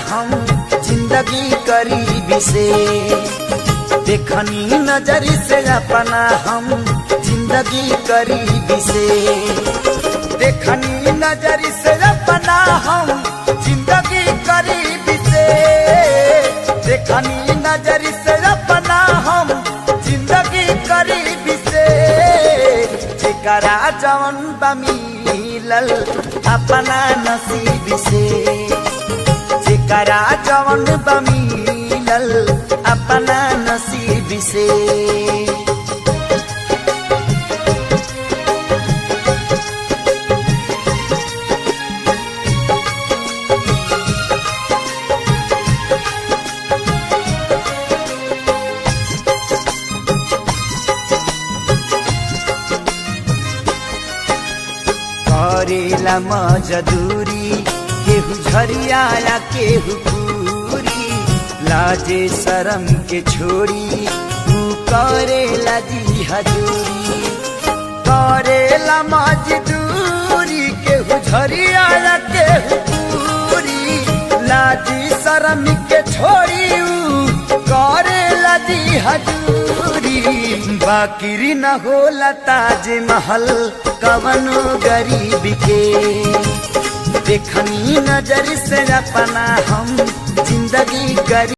हम जिंदगी करीबी से, देखनी नजर से अपना हम जिंदगी करीबी से, देखनी नजर से अपना हम जिंदगी करीबी से, देखनी नजर से अपना हम जिंदगी करीबी से, जेकरा जवन बमिलल अपना नसीब से, जेकरा जवन बमिलल अपना नसीब से। करेला मजदूरी केहू झरिया केहू पूरी, लाजे शरम के छोड़ी तू करेला जी हजूरी, करेला मजदूरी केहू झरिया केहू पूरी, लाजी शरम के छोड़ी करेला जी हजूरी, बाकिरी न होला ताज महल कवनो गरीब के, देखनी नजर से अपना हम जिंदगी करी